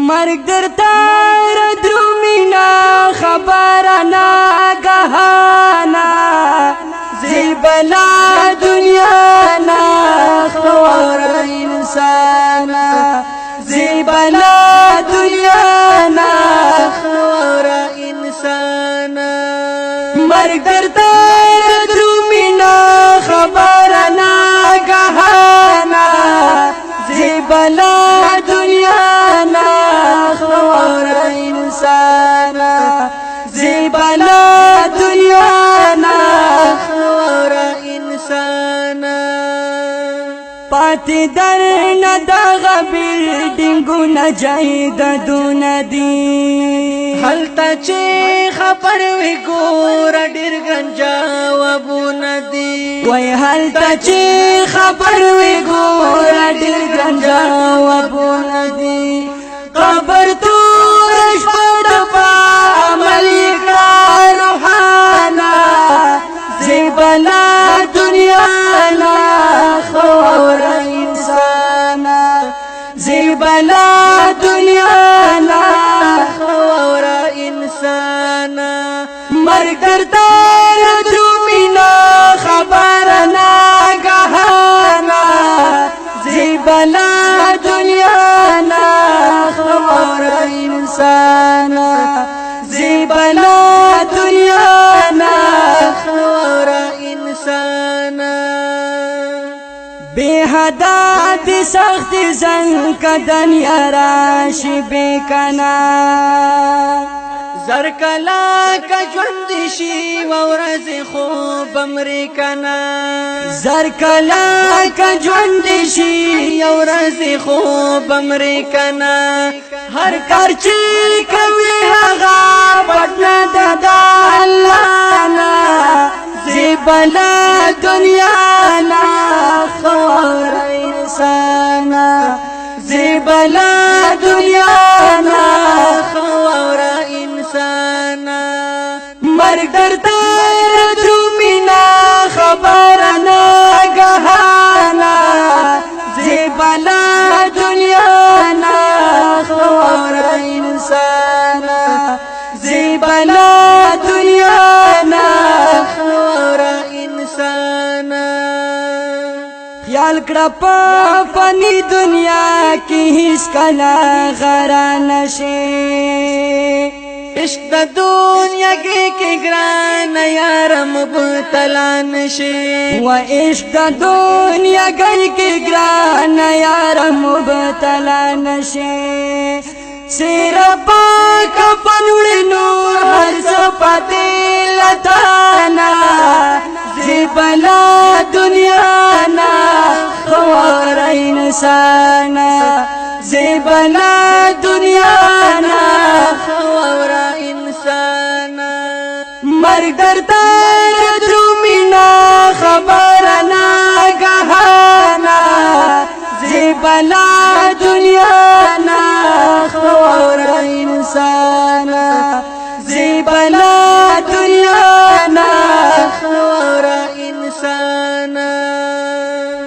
مرگ در تار درومینا خبرنا گهانا زیبلا دنیا نا خوار انسانا زیبلا دنیا نا خوار انسانا مرگ در تار درومینا خبرنا گهانا زیبلا دنیا نا خوار انسانا زیبلا دنیا نا خوار انسانا پاتی در نداغ بیلڈنگو نجاید دون دی حلتا چی خبر وی گورا دیر گنجا وابون دی وی حلتا چی خبر وی گورا دیر گنجا وابون دی قبر تورش پدپا ملیکا روحانا زیبلا دنیا نا خوار انسانا زیبلا دنیا نا خوار انسانا مرگ در تار درومینا خبرنا گهانا زیبلا دنیا نا خوار انسانا زیبلا دنیا نا خوار انسانا بے حدا دی سخت زنگ کا دنیا راشی بے کنا زرکلا کا جوندشی ورز خوب امریکنا زرکلا کا جوندشی ورز خوب امریکنا ہر کرچی کوي هغه پټنا ددا الله نا زیبلا دنیا نا خوار انسانا زیبلا دنیا نا خوار انسانا مرگ در تار درومینا خبرنا گهانا زیبلا دنیا نا خوار انسانا زیبلا دنیا نا خوار انسانا خیال کړه په فانی دنیا کې هیڅ کله غرا نشي عشق د دنیا کې ګران یار مبتلا نشي و عشق د دنیا کې ګران یار مبتلا نشي سیر پاک پنوړ نور هر صفته لتانا زیبلا دنیا نا خوار انسانا زیبلا دنیا نا خوار انسانا مرگ در تار درومینا خبرنا گهانا زیبلا دنیا نا خوار انسانا زیبلا دنیا نا خوار انسانا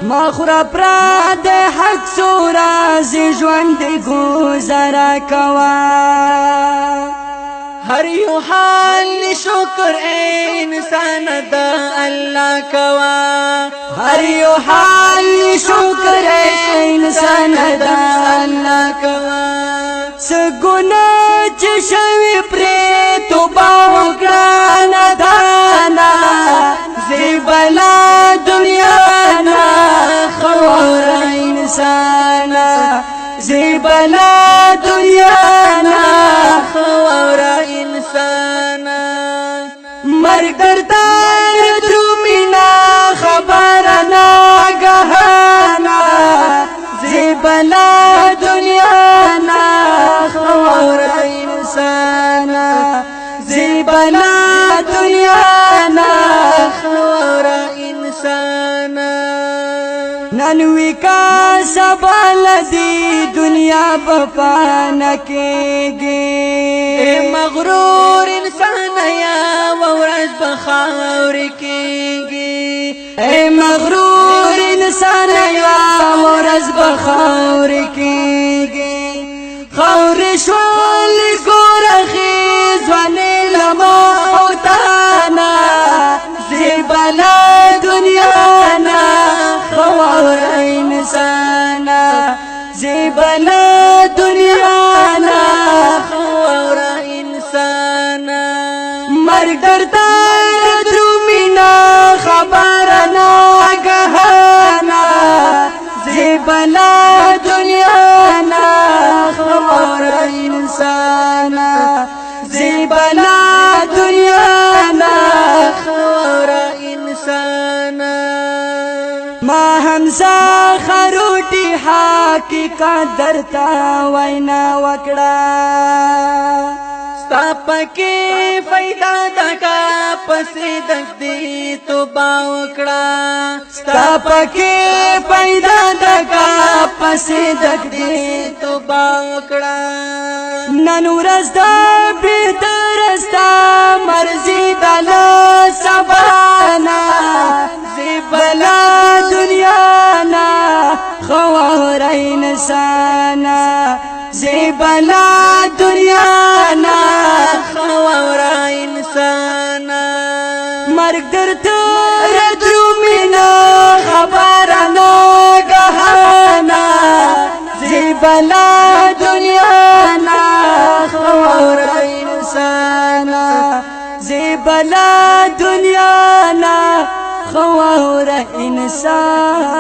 مخورا پراد حق سورا زی ژوند گزارا کوا هر یو حال شکر انسان دا الله کوا هر یو حال شکر انسان دا الله کوا سګونه چې شوی پرې توبه وکړه دانا زیبلا دنیا نا خوار انسانا زیبلا دنیا نا خوار انسانا مرگ در تار درومینا خبرنا گهانا زیبلا دنیا نا خوار انسانا زیبلا دنیا نا خوار انسانا ننوی کا سبال دی دنیا بپانا کېږي مغرور انسان یا ورځ بخاور کېږي اے مغرور انسان یا ورځ بخاور کېږي خور شوال گورخی زوانی لما اوتانا زیبلا دنیانا خور انسانا زیبلا دنیانا خور انسانا مرگ درتا درومینا خبرنا گهانا زیبلا دنیانا خور انسانا زیبلا دنیانا خور انسانا ما همزا خروٹی حقیقت درتا وینا وکڑا ستا پکی فیدا دکا پسی دک دی تو باوکڑا ستا پکی فیدا دکا پسی دک دی تو باوکڑا ننورستا بیترستا مرزی دلا سبانا زیبلا دنیانا خوار انسانا زیبلا دنیانا خوار انسانا مرگ در تور درومینا خبرنا گهانا زیبلا دنیانا خوار انسانا زیبلا دنیانا خوار انسانا